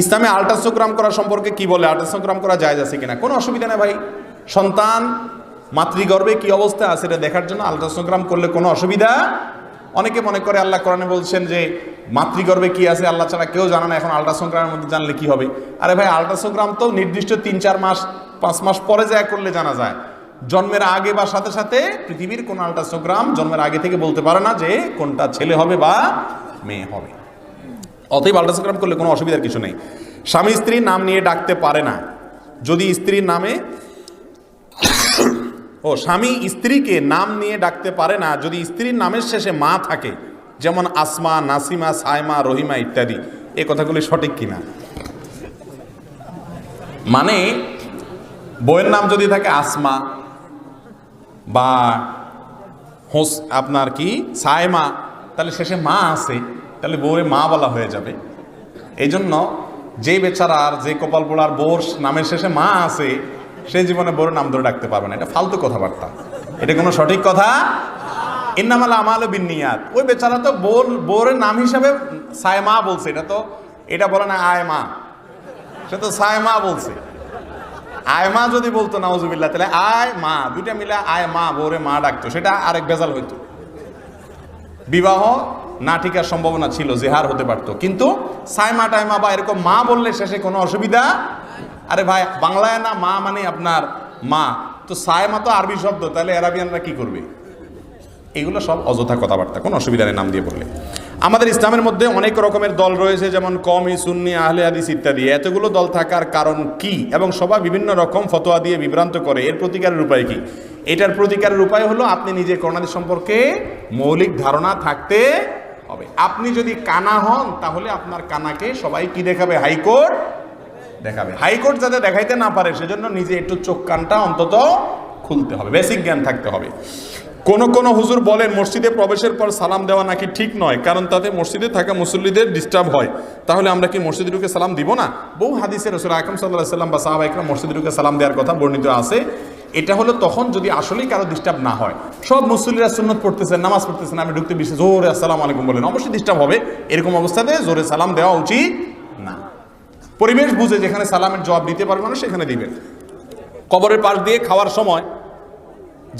ইসলামে আল্ট্রাসোগ্রাম করা সম্পর্কে কি বলে? আল্ট্রাসোগ্রাম করা জায়েজ আছে কিনা? কোনো অসুবিধা নেই ভাই। সন্তান মাতৃগর্ভে কি অবস্থা আছে এটা দেখার জন্য আল্ট্রাসোগ্রাম করলে কোনো অসুবিধা। অনেকে মনে করে আল্লাহ কোরআনে বলছেন যে মাতৃগর্ভে কি আছে আল্লাহ ছাড়া কেউ জানে না, এখন আল্ট্রাসোগ্রামের মধ্যে জানলে কি হবে? আরে ভাই, আল্ট্রাসোগ্রাম তো নির্দিষ্ট 3-4 মাস 5 মাস পরে যা করলে জানা যায়। জন্মের আগে বা সাথে সাথে পৃথিবীর কোন আল্ট্রাসোগ্রাম জন্মের আগে থেকে বলতে পারে না যে কোনটা ছেলে হবে বা মেয়ে হবে। অতএব আল্ট্রাসোগ্রাম করলে কোনো অসুবিধার কিছু নেই। স্বামী স্ত্রীর নাম নিয়ে ডাকতে পারে না যদি স্ত্রীর নামে স্বামী স্ত্রীকে নাম নিয়ে ডাকতে পারে না যদি স্ত্রীর নামের শেষে মা থাকে, যেমন আসমা, নাসিমা, সাইমা, রহিমা ইত্যাদি। এই কথাগুলি সঠিক কিনা? মানে বইয়ের নাম যদি থাকে আসমা বা আপনার কি সাইমা, তাহলে শেষে মা আছে, তাহলে বউরে মা বলা হয়ে যাবে। এই জন্য যে বেচারার, যে কপাল পোড়ার বউর নামের শেষে মা আছে, সে জীবনে বউর নাম ধরে ডাকতে পারবে না। এটা ফালতু কথাবার্তা, এটা কোনো সঠিক কথা। ইন্নামাল আমালু বিন্নিয়াত। ওই বেচারা তো বউর নাম হিসাবে সায়মা বলছে, এটা বলে না আয় মা, সে তো সায়মা বলছে। আয় মা যদি বলতো নাউজুবিল্লাহ, তাহলে আয় মা দুইটা মিলে আয় মা, বউরে মা ডাকতো, সেটা আরেক বেজাল হইতো। বিবাহ না ঠিকার সম্ভাবনা ছিল, জেহার হতে পারতো। কিন্তু সাইমা টাইমা বা এরকম মা বললে শেষে কোনো অসুবিধা। আরে ভাই, বাংলায় না মা মানে আপনার মা, তো সাইমা তো আরবি শব্দ, তাহলে আরাবিয়ানরা কি করবে? এগুলো সব অযথা কথাবার্তা, কোনো অসুবিধা নেই নাম দিয়ে বললে। আমাদের ইসলামের মধ্যে অনেক রকমের দল রয়েছে, যেমন কওমি, সুন্নি, আহলে হাদিস ইত্যাদি। এতগুলো দল থাকার কারণ কি এবং সবাই বিভিন্ন রকম ফতোয়া দিয়ে বিভ্রান্ত করে, এর প্রতিকারের উপায় কি? এটার প্রতিকারের উপায় হলো আপনি নিজে কোরআন হাদিস সম্পর্কে মৌলিক ধারণা থাকতে হবে। আপনি যদি কানা হন তাহলে আপনার কানাকে সবাই কি দেখাবে? হাইকোর্ট দেখাবে। হাইকোর্ট যাতে দেখাইতে না পারে সেজন্য নিজে একটু চোখ কানটা অন্তত খুলতে হবে, বেসিক জ্ঞান থাকতে হবে। কোন হুজুর বলেন মসজিদে প্রবেশের পর সালাম দেওয়া নাকি ঠিক নয়, কারণ তাতে মসজিদে থাকা মুসল্লিদের ডিস্টার্ব হয়। তাহলে আমরা কি মসজিদে ঢুকে সালাম দিব না? বহু হাদিসে রাসূল আকরাম সাল্লাল্লাহু আলাইহি ওয়াসাল্লাম বা সাহাবা ইকরাম মসজিদে ঢুকে সালাম দেওয়ার কথা বর্ণিত আছে। এটা হলো তখন যদি আসলেই কারো ডিস্টার্ব না হয়। সব মুসল্লিরা সুন্নত পড়তেছেন, নামাজ পড়তেছেন, আমি ঢুকতে বেশি জোরে আসসালামু আলাইকুম বলেন, অবশ্যই ডিস্টার্ব হবে। এরকম অবস্থাতে জোরে সালাম দেওয়া উচিত না। পরিবেশ বুঝে যেখানে সালামের জবাব দিতে পারবে না সেখানে দিবেন। কবরের পাশ দিয়ে খাওয়ার সময়,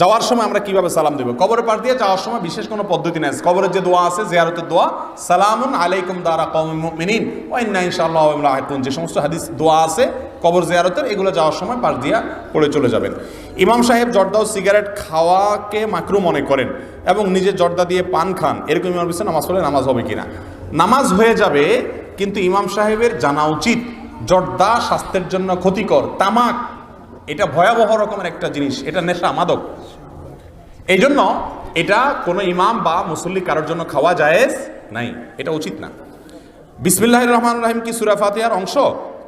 যাওয়ার সময় আমরা কিভাবে সালাম দেব? কবরের পাশ দিয়ে যাওয়ার সময় বিশেষ কোনো পদ্ধতি নেই। কবরের যে দোয়া আছে, জিয়ারতের দোয়া, সালামুন আলাইকুম দারা কওমিল মুমিনিন ওয়া ইন্না ইনশাআল্লাহু ওয়া লাহিকুন, যে সমস্ত হাদিস দোয়া আছে কবর জিয়ারতের, এগুলো যাওয়ার সময় পাশ দিয়া পড়ে চলে যাবেন। ইমাম সাহেব জর্দা ও সিগারেট খাওয়াকে মাকরু মনে করেন এবং নিজে জর্দা দিয়ে পান খান, এরকম ইমাম বিষয়ে নামাজ পড়লে নামাজ হবে কিনা? নামাজ হয়ে যাবে, কিন্তু ইমাম সাহেবের জানা উচিত জর্দা স্বাস্থ্যের জন্য ক্ষতিকর। তামাক এটা ভয়াবহ রকমের একটা জিনিস, এটা নেশা, মাদক। এই জন্য এটা কোনো ইমাম বা মুসল্লি কারোর জন্য খাওয়া জায়েজ নাই, এটা উচিত না। বিসমিল্লাহির রহমানির রহিম কি সূরা ফাতিহার অংশ?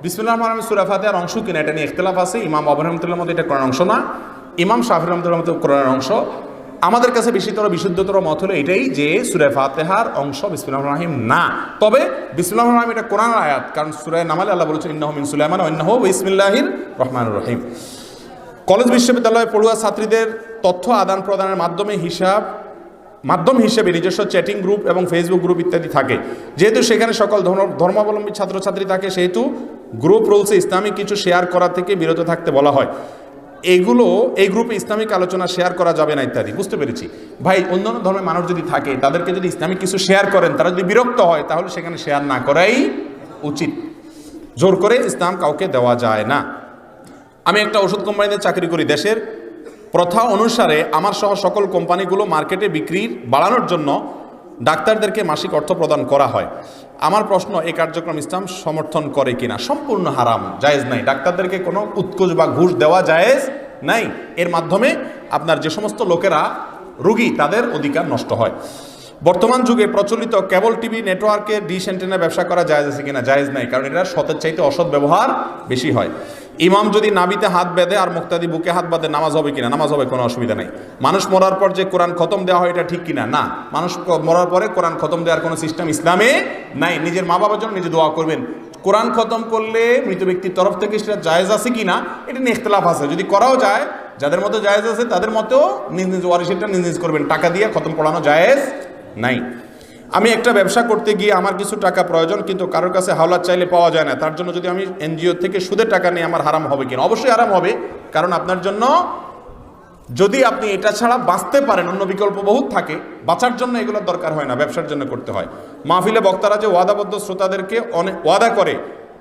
বিসমিল্লাহির রহমানির রহিম সূরা ফাতিহার অংশ কিনা এটা নিয়ে ইখতিলাফ আছে। ইমাম আবু রহমতুল্লাহর মতে এটা কোরআনের অংশ না, ইমাম শাফিঈ রহমতুল্লাহর মতে কোরআনের অংশ। আমাদের কাছে বিশুদ্ধতর মত হলো এটাই যে সূরা ফাতিহার অংশ বিসমিল্লাহির রহমানির রহিম না। তবে বিসমিল্লাহির রহমানির রহিম এটা কোরআনের আয়াত, কারণ সূরা নামলে আল্লাহ বলেছেন ইন্নাহু মিন সুলাইমান ওয়া ইন্নাহু বিসমিল্লাহির রহমানির রহিম। কলেজ বিশ্ববিদ্যালয়ে পড়ুয়া ছাত্রীদের তথ্য আদান প্রদানের মাধ্যম হিসেবে নিজস্ব চ্যাটিং গ্রুপ এবং ফেসবুক গ্রুপ ইত্যাদি থাকে। যেহেতু সেখানে সকল ধর্মাবলম্বী ছাত্রছাত্রী থাকে, সেহেতু গ্রুপ রুলসে ইসলামিক কিছু শেয়ার করা থেকে বিরত থাকতে বলা হয়। এই গ্রুপে ইসলামিক আলোচনা শেয়ার করা যাবে না ইত্যাদি। বুঝতে পেরেছি ভাই। অন্যান্য ধর্মের মানুষ যদি থাকে, তাদেরকে যদি ইসলামিক কিছু শেয়ার করেন, তারা যদি বিরক্ত হয়, তাহলে সেখানে শেয়ার না করাই উচিত। জোর করে ইসলাম কাউকে দেওয়া যায় না। আমি একটা ওষুধ কোম্পানিতে চাকরি করি। দেশের প্রথা অনুসারে আমার সহ সকল কোম্পানিগুলো মার্কেটে বিক্রি বাড়ানোর জন্য ডাক্তারদেরকে মাসিক অর্থ প্রদান করা হয়। আমার প্রশ্ন, এই কার্যক্রম ইসলাম সমর্থন করে কিনা? সম্পূর্ণ হারাম, জায়েজ নাই। ডাক্তারদেরকে কোনো উৎকোচ বা ঘুষ দেওয়া জায়েজ নাই। এর মাধ্যমে আপনার যে সমস্ত লোকেরা রোগী, তাদের অধিকার নষ্ট হয়। বর্তমান যুগে প্রচলিত কেবল টিভি নেটওয়ার্কের ডিশ অ্যান্টেনা ব্যবসা করা জায়েজ আছে কিনা? জায়েজ নাই, কারণ এটা সতের চাইতে অসৎ ব্যবহার বেশি হয়। ইমাম যদি নাবিতে হাত বেঁধে আর মুক্তাদি বুকে হাত বাঁধে, নামাজ হবে কিনা? নামাজ হবে, কোনো অসুবিধা নেই। মানুষ মরার পর যে কোরআন খতম দেওয়া হয়, এটা ঠিক কিনা? না, মানুষ মরার পরে কোরআন খতম দেওয়ার কোনো সিস্টেম ইসলামে নাই। নিজের মা বাবার জন্য নিজে দোয়া করবেন। কোরআন খতম করলে মৃত ব্যক্তির তরফ থেকে সেটা জায়েজ আছে কিনা, এটা নিয়ে ইখতিলাফ আছে। যদি করাও যায়, যাদের মতো জায়েজ আছে তাদের মতো নিজ নিজ ওয়ারিসেরটা নিজ নিজ করবেন। টাকা দিয়ে খতম পড়ানো জায়েজ নাই। আমি একটা ব্যবসা করতে গিয়ে আমার কিছু টাকা প্রয়োজন, কিন্তু কারোর কাছে হাওলাত চাইলে পাওয়া যায় না, তার জন্য যদি আমি এনজিও থেকে সুদের টাকা নিই আমার হারাম হবে কিনা? অবশ্যই হারাম হবে, কারণ আপনার জন্য যদি আপনি এটা ছাড়া বাঁচতে পারেন, অন্য বিকল্প বহুত থাকে, বাঁচার জন্য এগুলোর দরকার হয় না, ব্যবসার জন্য করতে হয়। মাহফিলে বক্তারা যে ওয়াদাবদ্ধ শ্রোতাদেরকে অনেক ওয়াদা করে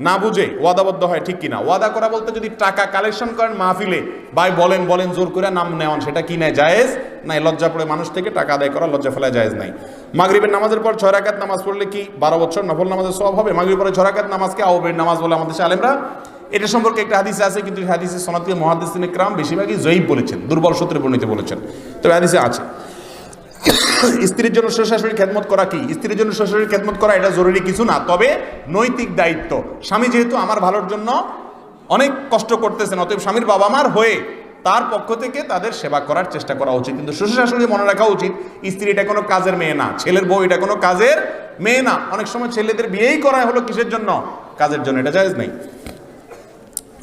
না বুঝে ওয়াদাবদ্ধ হয়, ঠিক কিনা? ওয়াদা করা বলতে যদি টাকা কালেকশন করেন মাহফিলে, ভাই বলেন বলেন জোর করে নাম নেওয়ান, সেটা কি নেয়? জায়েজ নাই। লজ্জা পড়ে মানুষ থেকে টাকা আদায় করা, লজ্জা ফেলা জায়েজ নাই। মাগরিবের নামাজের পর 6 রাকাত নামাজ পড়লে কি 12 বছর নফল নামাজের সওয়াব হবে? মাগরিবের পরে 6 রাকাত নামাজকে আউবের নামাজ বলে আমাদের আলেমরা। এটা সম্পর্কে একটা হাদিস আছে, কিন্তু হাদিসে সনাতী মুহাদ্দিসিন ইকরাম বেশিরভাগই জয়ীফ বলেছেন, দুর্বল সূত্রে বর্ণিত বলেছেন, তবে হাদিসে আছে। স্ত্রীর জন্য শ্বশুর শাশুড়ির খেদমত করা কি? স্ত্রীর জন্য শ্বশুরের খেদমত করা এটা জরুরি কিছু না, তবে নৈতিক দায়িত্ব। স্বামী যেহেতু আমার ভালোর জন্য অনেক কষ্ট করতেছেন, অতএব স্বামীর বাবা মার হয়ে তার পক্ষ থেকে তাদের সেবা করার চেষ্টা করা উচিত। কিন্তু শ্বশুর শাশুড়ি মনে রাখা উচিত, স্ত্রী এটা কোনো কাজের মেয়ে না, ছেলের বউ এটা কোনো কাজের মেয়ে না। অনেক সময় ছেলেদের বিয়েই করা হলো কিসের জন্য? কাজের জন্য, এটা জায়েজ নেই।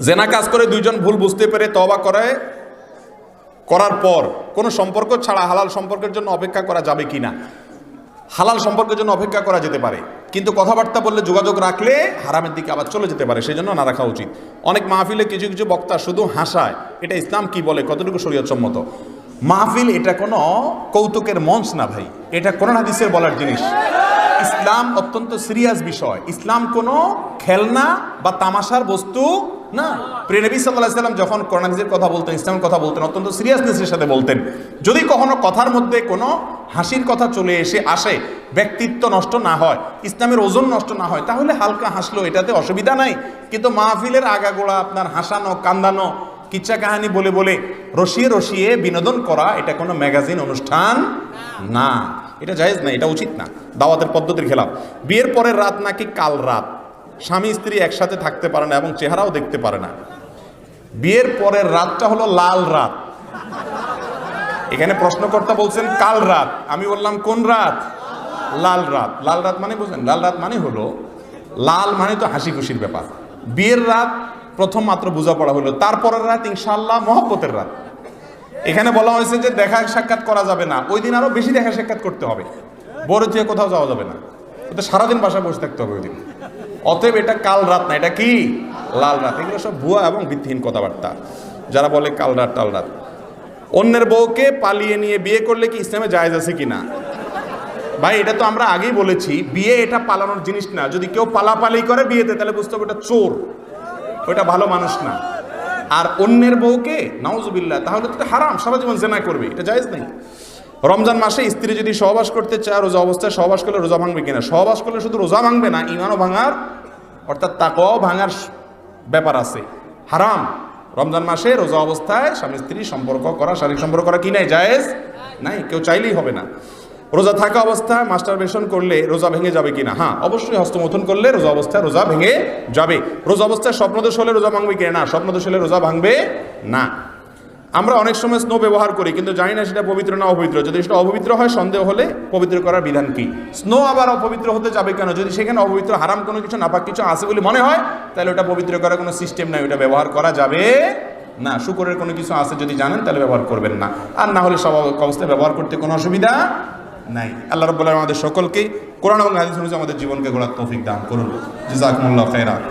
জেনা কাজ করে দুইজন ভুল বুঝতে পেরে তওবা করার পর কোনো সম্পর্ক ছাড়া হালাল সম্পর্কের জন্য অপেক্ষা করা যাবে কিনা? হালাল সম্পর্কের জন্য অপেক্ষা করা যেতে পারে, কিন্তু কথাবার্তা বললে যোগাযোগ রাখলে হারামের দিকে আবার চলে যেতে পারে, সেই জন্য না রাখা উচিত। অনেক মাহফিলে কিছু কিছু বক্তা শুধু হাসায়, এটা ইসলাম কি বলে, কতটুকু শরীয়ত সম্মত? মাহফিল এটা কোনো কৌতুকের মঞ্চ না ভাই, এটা কোরআন হাদিসের বলার জিনিস। ইসলাম অত্যন্ত সিরিয়াস বিষয়, ইসলাম কোনো খেলনা বা তামাশার বস্তু না। প্রিয় নবী সাল্লাল্লাহু আলাইহি ওয়াসাল্লাম যখন কোরআন হাদিসের কথা বলতেন, ইসলামের কথা বলতেন, অত্যন্ত সিরিয়াসনেসের সাথে বলতেন। যদি কখনো কথার মধ্যে কোনো হাসির কথা চলে আসে, ব্যক্তিত্ব নষ্ট না হয়, ইসলামের ওজন নষ্ট না হয়, তাহলে হালকা হাসলো, এটাতে অসুবিধা নাই। কিন্তু মাহফিলের আগাগোড়া আপনার হাসানো কান্দানো, কিচ্ছা কাহিনী বলে বলে রসিয়ে রসিয়ে বিনোদন করা, এটা কোনো ম্যাগাজিন অনুষ্ঠান না, এটা জায়েজ না, এটা উচিত না, দাওয়াতের পদ্ধতির খেলাফ। বিয়ের পরের রাত নাকি কাল রাত, স্বামী স্ত্রী একসাথে থাকতে পারে না এবং চেহারাও দেখতে পারে না। বিয়ের পরের রাতটা হলো লাল রাত। এখানে প্রশ্নকর্তা বলছেন কাল রাত, আমি বললাম কোন রাত? লাল রাত। লাল রাত মানে বুঝলেন? লাল রাত মানে হলো, লাল মানে তো হাসি খুশির ব্যাপার। বিয়ের রাত প্রথম মাত্র বোঝাপড়া হলো, তারপরের রাত ইনশাআল্লাহ মহব্বতের রাত। এখানে বলা হয়েছে যে দেখা সাক্ষাৎ করা যাবে না, ওই দিন আরো বেশি দেখা সাক্ষাৎ করতে হবে, বড় থেকে কোথাও যাওয়া যাবে না, তো সারাদিন বাসায় বসে থাকতে হবে ওই দিন। অতএব এটা কাল রাত না, এটা কি লাল রাত। এগুলো সব ভুয়া এবং ভিত্তিহীন কথাবার্তা, যারা বলে কাল রাত টাল রাত। অন্যের বউকে পালিয়ে নিয়ে বিয়ে করলে কি ইসলামে জায়েজ আছে কিনা? ভাই এটা তো আমরা আগেই বলেছি, বিয়ে এটা পালানোর জিনিস না। যদি কেউ পালাপালি করে বিয়েতে, তাহলে বুঝতে হবে ওটা চোর, ওটা ভালো মানুষ না। আর অন্যের বউকে নাউজুবিল্লাহ, তাহলে তো হারাম, সারা জীবন জেনা করবে, এটা জায়েজ নেই। রমজান মাসে স্ত্রী যদি সহবাস করতে চায়, রোজা অবস্থায় সহবাস করলে রোজা ভাঙবে কিনা? সহবাস করলে শুধু রোজা ভাঙবে না, ঈমানও ভাঙার, অর্থাৎ তাকওয়াও ভাঙার ব্যাপার আছে। হারাম রমজান মাসে রোজা অবস্থায় স্বামী স্ত্রী সম্পর্ক করা, শারীরিক সম্পর্ক করা কি নাই? জায়েজ নাই, কেউ চাইলেই হবে না। রোজা থাকা অবস্থায় মাস্টারবেশন করলে রোজা ভেঙে যাবে কিনা? হ্যাঁ, অবশ্যই হস্তমৈথুন করলে রোজা অবস্থায় রোজা ভেঙে যাবে। রোজা অবস্থায় স্বপ্নদোষ হলে রোজা ভাঙবে কিনা? না, স্বপ্নদোষ হলে রোজা ভাঙবে না। আমরা অনেক সময় স্নো ব্যবহার করি, কিন্তু জানি না সেটা পবিত্র না অপবিত্র। যদি সেটা অপবিত্র হয়, সন্দেহ হলে পবিত্র করার বিধান কি? স্নো আবার অপবিত্র হতে যাবে কেন? যদি সেখানে অপবিত্র হারাম কোনো কিছু, নাপাক কিছু আছে বলে মনে হয়, তাহলে ওটা পবিত্র করার কোনো সিস্টেম নাই, ওটা ব্যবহার করা যাবে না। শুকরের কোনো কিছু আছে যদি জানেন, তাহলে ব্যবহার করবেন না, আর না হলে স্বাভাবিক অবস্থায় ব্যবহার করতে কোনো অসুবিধা নাই। আল্লাহ রাব্বুল আলামিন আমাদের সকলকে কোরআন এবং হাদিস অনুযায়ী আমাদের জীবনকে গড়ার তৌফিক দান করুন। জাযাকুমুল্লাহু খাইরান।